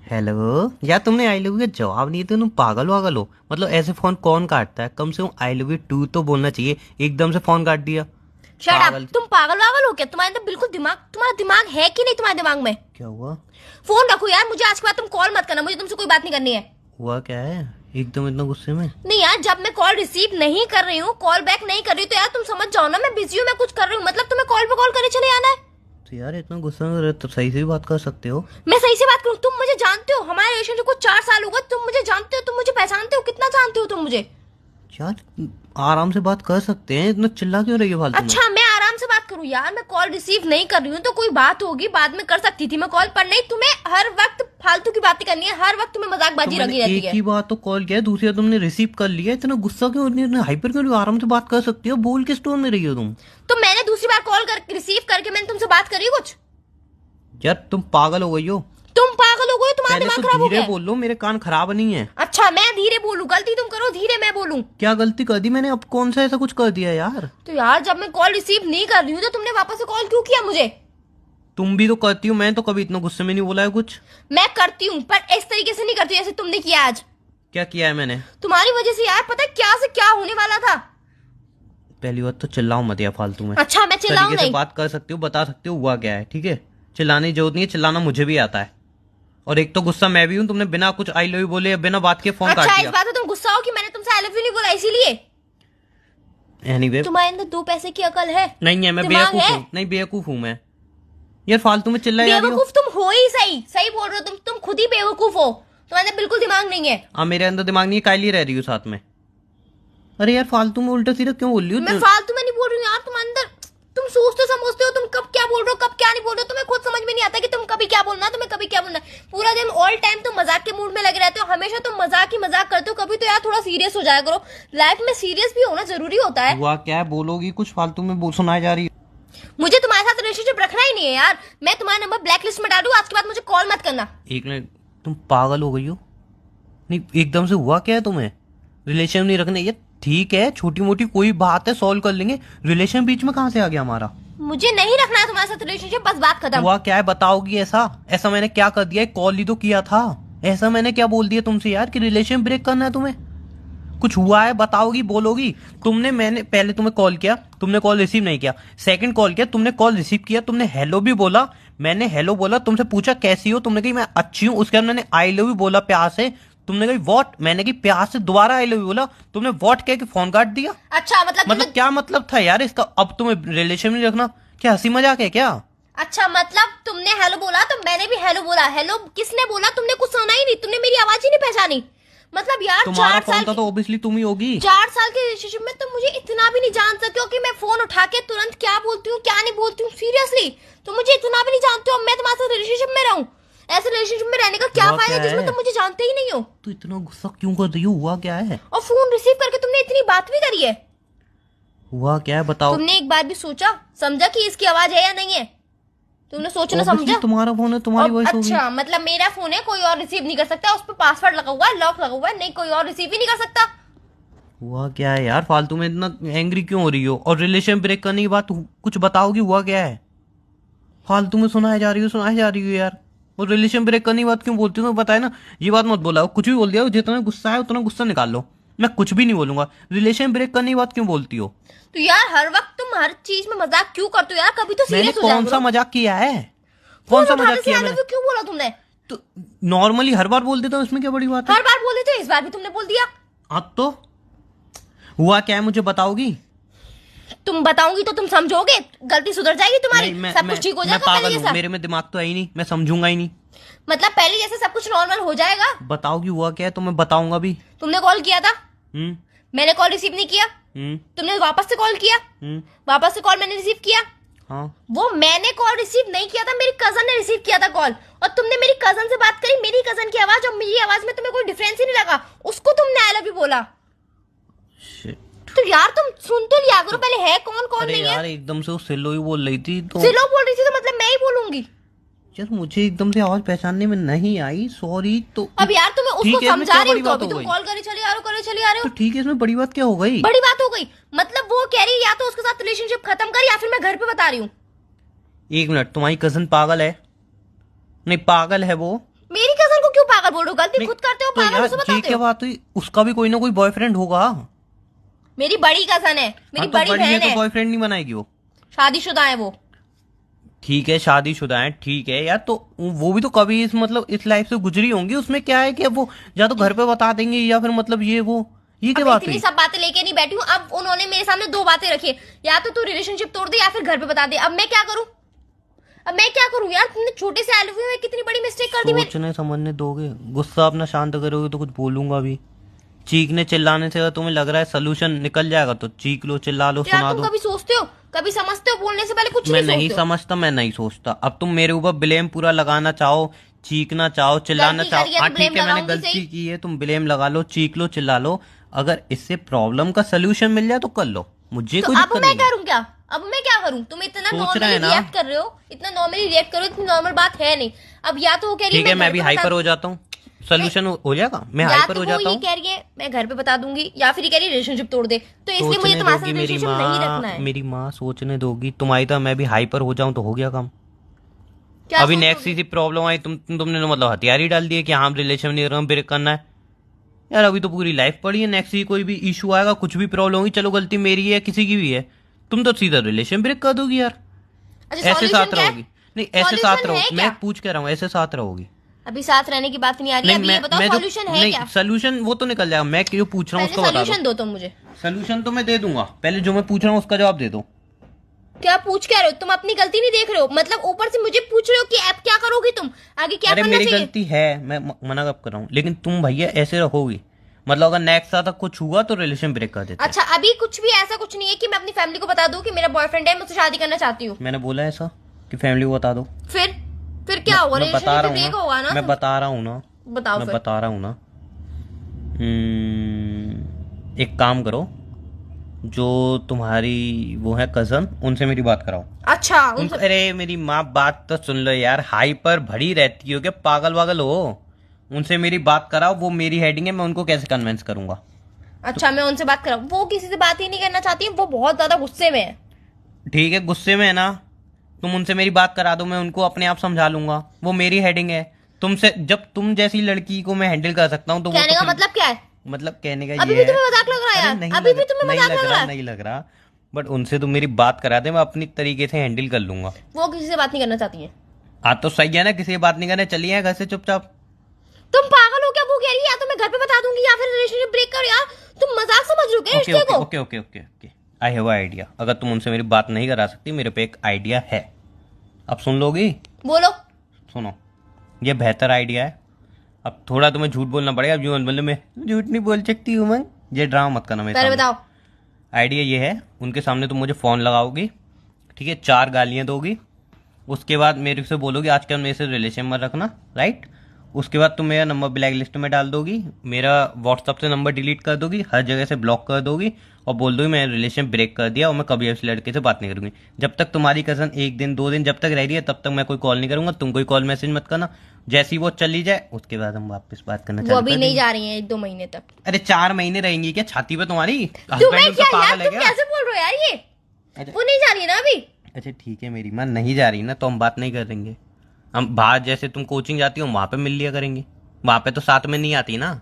Hello यार, तुमने I love you का जवाब नहीं दिया। तुम पागल वागल हो? मतलब ऐसे फोन कौन काटता है? कम से कम आई लव यू टू तो बोलना चाहिए। एकदम से फोन काट दिया। Shut up. पागल। तुम पागल वागल हो क्या? तुम्हारे अंदर बिल्कुल दिमाग, तुम्हारा दिमाग है कि नहीं तुम्हारे दिमाग में? क्या हुआ? फोन रखो यार, मुझे आज के बाद तुम कॉल मत करना, मुझे तुमसे कोई बात नहीं करनी है। हुआ क्या है एकदम इतना गुस्से में? नहीं यार, जब मैं कॉल रिसीव नहीं कर रही हूँ, कॉल बैक नहीं कर रही हूँ, तो यार तुम समझ जाओ ना, मैं बिजी हूँ, मैं कुछ कर रही हूँ, मतलब तुम्हें कॉल पे कॉल करे चले आना है। तो यार इतना गुस्सा में रहे तो सही से भी बात कर सकते हो। मैं सही से बात करूँ? तुम मुझे जानते हो, हमारे रिलेशनशिप को 4 साल हो गए, तुम मुझे जानते हो, तुम मुझे पहचानते हो, कितना जानते हो तुम मुझे। यार आराम से बात कर सकते हैं, इतना चिल्ला क्यों रही है फालतू में? अच्छा, मैं आराम से बात करूँ यार? मैं कॉल रिसीव नहीं कर रही हूँ तो कोई बात होगी, बाद में कर सकती थी मैं कॉल, पर नहीं, तुम्हें हर वक्त फालतू की बातें करनी है, हर वक्त तुम्हें मजाकबाजी लगी रहती एक है। ही बात तो कॉल किया है, दूसरी बार तुमने रिसीव कर लिया। इतना गुस्सा क्यों, इतना हाइपर क्यों? आराम से बात कर सकती हो। बोल किस टोन में रही हो तुम? तो मैंने दूसरी बार कॉल कर रिसीव करके मैंने तुमसे बात करी कुछ? यार तुम पागल हो गई हो। तुम पागल हो गए, तुम्हारा पहले दिमाग तो खराब हो धीरे गया। बोल लो, मेरे कान खराब नहीं है। अच्छा, मैं धीरे बोलूं? गलती तुम करो, धीरे मैं बोलूं? क्या गलती कर दी मैंने? अब कौन सा ऐसा कुछ कर दिया यार? तो यार, जब मैं कॉल रिसीव नहीं कर रही हूँ तो तुमने वापस से कॉल क्यों किया मुझे? तुम भी तो करती हो, मैं तो कभी इतना गुस्से में नहीं बोला है कुछ। मैं करती हूँ, पर इस तरीके से नहीं करती जैसे तुमने किया आज। क्या किया है मैंने? तुम्हारी वजह से यार, पता है क्या से क्या होने वाला था। पहली बात तो चिल्लाओ मत यार फालतू में। अच्छा, मैं चिल्लाऊं तरीके से नहीं? बात कर सकती हो, बता सकती हो हुआ क्या है, ठीक है? चिल्लाने की जरूरत नहीं है, चिल्लाना मुझे भी आता है। और एक तो गुस्सा मैं भी हूँ, तुमने बिना कुछ आई लव यू बोले या बिना बात के फोन काट अच्छा, इस दिया। बात में तुम गुस्सा हो कि मैंने तुमसे आई लव यू नहीं बोला इसीलिए? एनीवे, तुम्हारे अंदर 2 पैसे की अकल है? नहीं है, मैं दिमाग बेवकूफ है? हूँ। नहीं, बेवकूफ हूँ मैं। यार फालतू में चिल्ला जा रही हो। बेवकूफ तुम हो ही, सही सही बोल रहे हो, तुम खुद ही बेवकूफ हो, तुम्हारे अंदर बिल्कुल दिमाग नहीं है। हाँ, मेरे अंदर दिमाग नहीं है, कायली रह रही हूँ साथ में। अरे यार फालतू में उल्टा सीधा क्यों बोल रही मैं हो? फालतू में नहीं बोल रही हूँ यार, तुम अंदर, तुम सोचते समझते हो, तुम कब क्या बोल रहे हो, कब क्या नहीं बोल रहे हो, तुम्हें खुद समझ में नहीं आता कि तुम कभी क्या बोलना, तुम्हें कभी क्या बोलना। पूरा दिन ऑल टाइम तुम मजाक के मूड में लगे रहते हो, हमेशा तुम मजाक ही मजाक करते हो, कभी तो यार थोड़ा सीरियस हो जाया करो। लाइफ में सीरियस भी होना जरूरी होता है। हुआ क्या है? बोलोगी कुछ? फालतू में बोल सुनाई जा रही है। मुझे तुम्हारे साथ रिलेशनशिप रखना ही नहीं है यार, मैं तुम्हारा नंबर ब्लैक लिस्ट में डालू, आज के बाद मुझे कॉल मत करना। एक मिनट, तुम पागल हो गई हो? नहीं, एकदम से हुआ क्या है तुम्हें? रिलेशन नहीं रखने? ये ठीक है, छोटी मोटी कोई बात है, सॉल्व कर लेंगे। रिलेशन बीच में कहाँ से आ गया हमारा? मुझे नहीं रखना है तुम्हारे साथ रिलेशनशिप, बस बात खत्म। हुआ क्या है बताओगी? ऐसा ऐसा मैंने क्या कर दिया? कॉल ही तो किया था। ऐसा मैंने क्या बोल दिया तुमसे यार कि रिलेशन ब्रेक करना है तुम्हें? कुछ हुआ है बताओगी, बोलोगी? मैंने पहले तुम्हें कॉल किया, तुमने कॉल रिसीव नहीं किया। सेकंड कॉल किया, तुमने कॉल रिसीव किया, तुमने हेलो भी बोला, मैंने हेलो बोला, तुमसे पूछा कैसी हो, तुमने कही मैं अच्छी हूँ। उसके बाद मैंने आई लव यू बोला प्यार से, तुमने कही वॉट, मैंने कही प्यार से दोबारा आई लव यू बोला, तुमने वॉट कह के फोन काट दिया। अच्छा, मतलब क्या मतलब था यार इसका? अब तुम्हें रिलेशन में रखना क्या हंसी मजाक है क्या? अच्छा, मतलब तुमने हेलो बोला तो मैंने भी हेलो बोला। हेलो किसने बोला? तुमने कुछ सुना ही नहीं, तुमने मेरी आवाज ही नहीं पहचानी। मतलब यार, तुम्हारा फोन था तो ऑब्वियसली तुम ही होगी। 4 साल के रिलेशनशिप में तुम मुझे इतना भी नहीं जान सकते हो कि मैं फोन उठा के तुरंत क्या बोलती हूँ क्या नहीं बोलती हूँ। सीरियसली, तुम मुझे इतना भी नहीं जानते हो, मैं तुम्हारे साथ रिलेशनशिप में रहूं। ऐसे रिलेशनशिप में रहने का क्या हुआ फायदा क्या जिसमें है? तुम मुझे जानते ही नहीं हो? तो इतना गुस्सा क्यों कर रही हो? हुआ क्या है? और फोन रिसीव करके तुमने इतनी बात भी करी है? हुआ क्या है बताओ। तुमने एक बार भी सोचा समझा कि इसकी आवाज है या नहीं है? तुमने सोचना Obviously समझा? तुम्हारा फोन है, तुम्हारी वॉइस होगी। अच्छा, मतलब मेरा फोन है, कोई और रिसीव नहीं कर सकता, उस पर पासवर्ड लगा हुआ है, लॉक लगा हुआ है, नहीं कोई और रिसीव ही नहीं कर सकता। हुआ क्या है यार? फालतू में इतना एंग्री क्यों हो रही हो? और रिलेशन ब्रेक करने की बात कुछ बताओगी? हुआ क्या है? फालतू में सुनाई जा रही हो यार। और रिलेशन ब्रेक करने की बात क्यों बोलती हो? बताए ना, ये बात मत बोला, कुछ भी बोल दिया, जितना गुस्सा है उतना गुस्सा निकाल लो, मैं कुछ भी नहीं बोलूंगा। रिलेशन ब्रेक करने की बात क्यों बोलती हो? तो यार, हर वक्त तुम हर चीज में मजाक क्यों करते हो यार? कभी तो मैंने सीरियस हो जाओ। कौन सा मजाक किया है? फोन कौन सा उठाने मजाक से किया I love मैंने? you क्यों बोला तुमने? तो नॉर्मली हर बार बोल देता हूँ, इसमें क्या बड़ी बात है? हर बार बोले थे, इस बार भी तुमने बोल दिया। अब तो हुआ क्या है मुझे बताओगी? तुम बताऊंगी तो तुम समझोगे, गलती सुधर जाएगी तुम्हारी, नहीं, सब कुछ ठीक हो मैं जाएगा पागल पहले हूँ, जैसा। मेरे में दिमाग तो है ही नहीं, मैं समझूंगा ही नहीं। मतलब पहले जैसे सब कुछ नॉर्मल हो जाएगा। बताओगी हुआ क्या है तो मैं बताऊंगा भी। तुमने कॉल किया था, हम्म मैंने कॉल रिसीव नहीं किया, हम्म तुमने वापस से कॉल किया, हम्म वापस से कॉल मैंने रिसीव किया। हाँ, वो मैंने कॉल रिसीव नहीं किया था, मेरी कजन ने रिसीव किया था कॉल, और तुमने मेरी कजन से बात करी, मेरी कजन की आवाज और मेरी आवाज में तुम्हें कोई डिफरेंस ही नहीं लगा, उसको तुमने आई लव यू बोला। shit। तो यार तुम सुन तो लिया करो पहले, है कौन कौन अरे नहीं यार है। एकदम से वो सिलो ही बोल रही थी तो सिलो बोल रही थी तो मतलब मैं ही बोलूंगी? यार मुझे एकदम से आवाज पहचानने में नहीं आई, सॉरी। तो अब यार तुम्हें उसको ठीक है, इसमें समझा क्या रही बड़ी हूँ तो बात अभी हो तुम गई? कॉल करे चले आ रहे हो, करे चले आ रहे तो हो। ठीक है, इसमें बड़ी बात क्या हो गई? बड़ी बात हो गई मतलब वो कह रही है या तो उसके साथ रिलेशनशिप खत्म कर, या फिर मैं घर पे बता रही हूँ। एक मिनट, तुम्हारी कजन पागल है? नहीं पागल है वो? मेरी कजन को क्यों क्यों पागल बोल रहे हो? गलती खुद करते हो, तो पागल यार उसे ये बताते क्या हो। बात हुई? उसका भी कोई ना कोई बॉयफ्रेंड होगा। मेरी बड़ी कजन है, मेरी हाँ, तो बड़ी बड़ी है बहन तो है, बॉयफ्रेंड नहीं बनाएगी वो? शादीशुदा है वो। ठीक है शादीशुदा है, ठीक है यार, तो वो भी तो कभी इस मतलब इस लाइफ से गुजरी होंगी। उसमें क्या है कि अब वो या तो घर पे बता देंगे या फिर मतलब ये क्या अब बात इतनी हुई? सब बातें लेके नहीं बैठी हूँ। अब उन्होंने मेरे सामने दो बातें रखी है, या तो तू रिलेशनशिप तोड़ दे या फिर घर पे बता दे। अब मैं क्या करूँ? अब मैं क्या करूँ यार? तुमने छोटे से आई लव यू में कितनी बड़ी मिस्टेक कर दी मैंने। सोचने समझने दोगे? गुस्सा अपना शांत करोगे तो कुछ बोलूंगा भी। चीखने चिल्लाने से अगर तुम्हें लग रहा है सोल्यूशन निकल जाएगा तो चीख लो, चिल्ला लो, तो यार सुना तुम दो। कभी सोचते हो, कभी समझते हो? बोलने से पहले कुछ मैं नहीं नहीं सोचते हो। समझता, मैं नहीं सोचता। अब तुम मेरे ऊपर ब्लेम पूरा लगाना चाहो, चीखना चाहो, चिल्लाना गलती चाहो, करी है हाँ तो ठीक blame है मैंने लगाऊंगी गलती सही। की है, तुम ब्लेम लगा लो, चीख लो, चिल्ला लो। अगर इससे प्रॉब्लम का सोल्यूशन मिल जाए तो कर लो, मुझे तो कोई अब दिक्कत मैं नहीं है। करूँ क्या? अब मैं क्या करूँ? तुम इतना सोच रहे नॉर्मली हैं ना। रिएक्ट कर रहे हो, इतना नॉर्मली रिएक्ट करो, इतनी नॉर्मल बात है नहीं। अब या तो वो कह रही ठीक है है मैं घर भी पे हाइपर बता, हो जाता हूँ, सोल्यूशन हो जाएगा, मैं या हाइपर तो हो वो जाता ये हूँ। कह रही है मैं घर पे बता दूंगी, या फिर ये कह रही है रिलेशनशिप तोड़ दे। तो इसलिए मुझे सोचने तुम्हारे दोगी साथ मेरी रिलेशनशिप नहीं रखना माँ, है। मेरी माँ सोचने दोगी तुम्हारी तरह मैं भी हाइपर हो जाऊं तो हो गया काम। क्या अभी नेक्स्ट सोचोगे? सी प्रॉब्लम आई, तुमने तो मतलब हथियार ही डाल दिए कि हाँ रिलेशन नहीं रहा, ब्रेक करना है। यार अभी तो पूरी लाइफ पड़ी है, नेक्स्ट ही कोई भी इशू आएगा, कुछ भी प्रॉब्लम होगी, चलो गलती मेरी है किसी की भी है, तुम तो सीधा रिलेशन ब्रेक कर दोगी यार। अच्छा ऐसे सॉल्यूशन साथ क्या है? रहोगी? नहीं ऐसे साथ सॉल्यूशन रहो, है मैं क्या? पूछ के रहा हूँ, ऐसे साथ रहोगी? अभी साथ रहने की बात नहीं आ रही है। नहीं अभी ये बताओ मैं जो सॉल्यूशन है नहीं क्या? सोल्यूशन वो तो निकल जाएगा, मैं क्यों पूछ रहा हूँ पहले उसको बता दो। सॉल्यूशन दो तुम मुझे। सोल्यूशन तो मैं दे दूंगा, पहले जो मैं पूछ रहा हूँ उसका जवाब दे दो। क्या पूछ क्या रहे हो तुम? अपनी गलती नहीं देख रहे हो? मतलब ऊपर से मुझे पूछ रहे हो कि अब क्या करोगी तुम, आगे क्या अरे करना मेरी चाहिए? गलती है, मैं मना कब कर रहा हूँ, लेकिन तुम भैया ऐसे रहोगी, मतलब अगर नेक्स्ट साथ कुछ हुआ तो रिलेशन ब्रेक कर देते हैं। अच्छा अभी कुछ भी ऐसा कुछ नहीं है कि मैं अपनी फैमिली को बता दूं कि मेरा बॉयफ्रेंड है, मुझसे शादी करना चाहती हूँ? मैंने बोला ऐसा कि फैमिली को बता दो? फिर क्या होगा? मैं बता रहा रिलेशनशिप हूँ होगा ना, ना? मैं बता रहा हूँ ना, बताओ मैं फिर। बता रहा हूँ ना। एक काम करो, जो तुम्हारी वो है कजन, उनसे मेरी बात कराओ। अच्छा उनको अरे मेरी माँ बात तो सुन लो यार, हाइपर भरी रहती हो क्या, पागल वागल हो? उनसे मेरी बात कराओ, वो मेरी हेडिंग है, मैं उनको कैसे कन्विंस करूंगा? अच्छा मैं उनसे बात कराऊं? वो किसी से बात ही नहीं करना चाहती, वो बहुत ज्यादा गुस्से में है। ठीक है गुस्से में है ना, तुम उनसे मेरी बात करा दो, मैं उनको अपने आप समझा लूंगा, वो मेरी हेडिंग है। तुमसे जब तुम जैसी लड़की को मैं हैंडल कर सकता हूँ तो वो कहने तो का फिर मतलब क्या है? मतलब कहने का अभी ये भी है। तुम्हें मजाक लग रहा है अरे यार? नहीं अभी लग, भी तुम्हें नहीं मजाक लग लग रहा, रहा है? नहीं लग रहा, बट उनसे तुम मेरी बात करा दे, मैं अपनी तरीके से हैंडल कर लूंगा। वो किसी से बात नहीं करना चाहती है। हाँ तो सही है ना, किसी से बात नहीं करने, चलिए घर से चुपचाप। तुम पागल हो क्या? वो कह रही है या तो मैं घर पे बता दूंगी या फिर रिलेशनशिप ब्रेक कर। यार तुम मजाक समझ रहे हो क्या ओके रिश्ते ओके को? Okay okay okay okay, I have idea. अगर तुम उनसे मेरी बात नहीं करा सकती, मेरे पे एक आइडिया है, अब सुन लोगी? बोलो। सुनो, ये बेहतर आइडिया है। अब थोड़ा तुम्हें झूठ बोलना पड़ेगा, अब यूं मतलब मैं झूठ नहीं बोल सकती हूँ, मैं ये ड्रामा मत करना मेरे पहले सामने। बताओ। आइडिया ये है, उनके सामने तुम मुझे फोन लगाओगी, ठीक है, 4 गालियां दोगी, उसके बाद मेरे से बोलोगी आजकल मेरे से रिलेशन मत रखना, राइट? उसके बाद तुम मेरा नंबर ब्लैक लिस्ट में डाल दोगी, मेरा व्हाट्सअप से नंबर डिलीट कर दोगी, हर जगह से ब्लॉक कर दोगी, और बोल दोगी मैंने रिलेशन ब्रेक कर दिया और मैं कभी इस लड़के से बात नहीं करूंगी। जब तक तुम्हारी कजन 1 दिन 2 दिन जब तक रह रही है तब तक मैं कोई कॉल नहीं करूंगा, तुम कोई कॉल मैसेज मत करना। जैसी वो चली जाए उसके बाद हम वापस बात करना वो चालू अभी कर नहीं देंगे। जा रही है 1-2 महीने तक। अरे 4 महीने रहेंगी क्या छाती पे तुम्हारी? तुम्हें हस्बैंड उनका क्या यार, पागल है तुम क्या? कैसे बोल रहे हो यार ये? अच्छा वो नहीं जा रही है ना अभी? अच्छा ठीक है मेरी माँ, नहीं जा रही ना तो हम बात नहीं करेंगे, हम बाहर जैसे तुम कोचिंग जाती हो वहां पे मिल लिया करेंगे, वहां पे तो साथ में नहीं आती ना,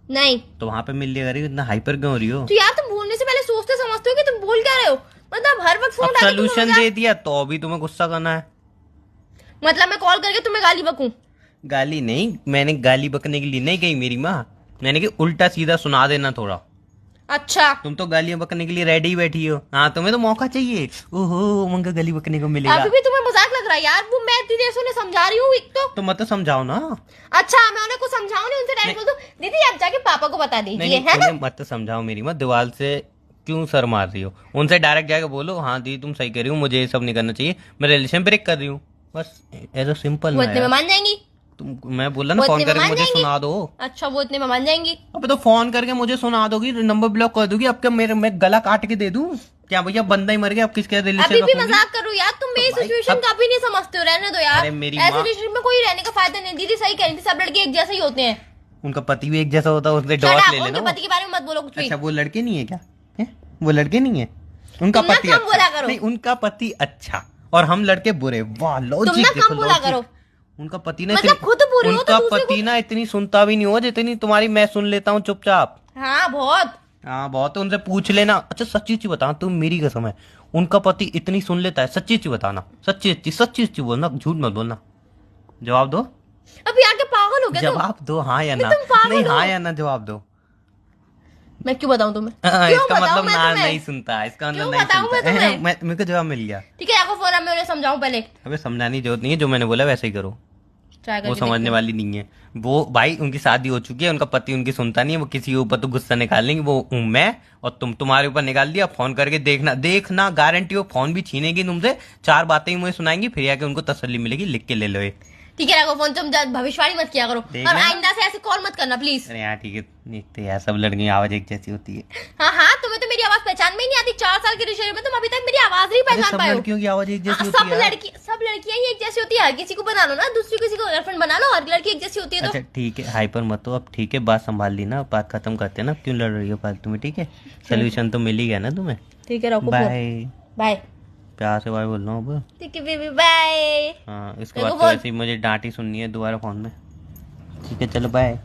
नहीं तो वहां पे मिल लिया करेगी। इतना हाइपर क्यों हो रही हो? तो यार तुम बोलने से पहले सोचते समझते हो कि तुम बोल क्या रहे हो? मतलब हर वक्त फोन अब उठा के सोल्यूशन तुम्हें दे दिया तो अभी तुम्हें गुस्सा करना है? मतलब मैं कॉल करके तुम्हें गाली बकूं? गाली नहीं, मैंने गाली बकने के लिए नहीं कही मेरी माँ, मैंने कि उल्टा सीधा सुना देना थोड़ा। अच्छा तुम तो गालियां बकने के लिए रेडी ही बैठी हो, हाँ तुम्हें तो मौका चाहिए, ओहो उमंग गाली बकने को मिलेगा। अभी भी तुम्हें मजाक लग रहा है यार? वो मैं इतनी देर से उन्हें समझा रही हूँ एक तो तो मत समझाओ ना। अच्छा मैं उन्हें कुछ समझाऊं नहीं, उनसे डायरेक्ट बोल दूं दीदी आप जाके पापा को बता नहीं दीजिए, नहीं है ना? उन्हें मत समझाओ मेरी माँ, दीवार से क्यों सर मार रही हो? उनसे डायरेक्ट जाके बोलो हाँ दी तुम सही कह रही हो, मुझे ये सब नहीं करना चाहिए, मैं रिलेशन ब्रेक कर रही हूँ, बस ऐसा सिंपल वो ना इतने में यार। मान जाएंगी? तुम मैं बोला ना वो फोन इतने में करके मान मुझे जाएंगी? सुना दो। अच्छा वो इतने में मान जाएंगी? अब तो फोन करके मुझे सुना दोगी, नंबर ब्लॉक कर दोगी, अब क्या मेरे मैं गला काट के दे दूं क्या? भैया बंदा ही मर गया, अब किसके रिलेशन अभी भी रखूंगी? मजाक कर रहे हो यार तुम? मेरी तो भाई, सिचुएशन अब- का भी नहीं समझते हो, रहने दो यार। अरे मेरी ऐसे माँ- रिलेशनशिप में कोई रहने का फायदा नहीं। दीदी सही कह रही थी, सब लड़के एक जैसे ही होते हैं। उनका पति भी एक जैसा होता है, उससे Shut डिवोर्स up, ले लेना उनके वो। पति के बारे में मत बोलो कुछ भी। अच्छा वो लड़के नहीं है क्या? हैं? वो लड़के नहीं है, उनका तुम ना पति कम बोला अच्छा करो। नहीं, उनका पति अच्छा और हम लड़के बुरे। वाह तुम लॉजिक ना देखो, कम बोला लॉजिक। करो। उनका पति ना मतलब खुद बुरे हो तो उनका दूसरे पति ना इतनी सुनता भी नहीं होगा जितनी तुम्हारी मैं सुन लेता हूँ चुपचाप। हाँ बहुत। हाँ बहुत, उनसे पूछ लेना। अच्छा सच्ची सच्ची बताना, तुम मेरी कसम है, उनका पति इतनी सुन लेता है? सच्ची सच्ची बताना, सच्ची सच्ची बोलना, झूठ मत बोलना। जवाब दो, अब यार क्या पागल हो गया तुम? जवाब दो, हाँ या ना। तुम पागल नहीं हो। हाँ या ना जवाब दो। मैं क्यों बताऊं तुम्हें? क्यों इसका बताऊं मतलब मैं ना तुम्हें? नहीं सुनता है, इसका मतलब क्यों नहीं बताऊं मैं सुनता तुम्हें? मेरे को जवाब मिल गया। ठीक है आपको फोन, मैं उन्हें समझाऊं पहले। अबे समझाने की जरूरत नहीं है, जो मैंने बोला वैसे ही करो। ट्राई वो करके समझने देखती हूँ। वाली नहीं है। वो भाई उनकी शादी हो चुकी है, उनका पति उनकी सुनता नहीं है, वो किसी के ऊपर तो गुस्सा निकाल लेंगे। वो हूं मैं और तुम्हारे ऊपर निकाल दिया। फोन करके देखना देखना, गारंटी वो फोन भी छीनेगी तुमसे, 4 बातें ही मुझे सुनाएंगी, फिर आके उनको तसल्ली मिलेगी। लिख के ले लो ये। ठीक है रखो फोन, तुम भविष्यवाणी मत किया करो देख और लेना। आइंदा से ऐसे कॉल मत करना प्लीज। अरे यार ठीक है, देखते यार सब लड़कियों की आवाज एक जैसी होती है। हाँ हाँ, तुम्हें तो मेरी आवाज पहचान में ही नहीं आती। 4 साल के रिश्ते में तुम अभी तक मेरी आवाज नहीं अरे पहचान सब पाए हो। लड़कियों की आवाज एक जैसी हाँ, होती है यार। सब लड़कियां ही एक जैसी होती है। हर किसी को बना लो ना, दूसरी किसी को गर्लफ्रेंड बना लो, हर लड़की एक जैसी होती है तो। अच्छा ठीक है, हाइपर मत हो अब, ठीक है बात संभाल ली ना, बात खत्म करते हैं ना, क्यों लड़ रही हो फालतू में? ठीक है, सोल्यूशन तो मिल ही गया ना तुम्हें। ठीक है रखो फोन। बाय। बाय। प्यार से बाय बोल रहा हूँ अब। ठीक है बेबी बाय। हाँ इसके देखो बाद तो फोन। ऐसे ही मुझे डांट ही सुननी है दोबारा फोन में। ठीक है चलो बाय।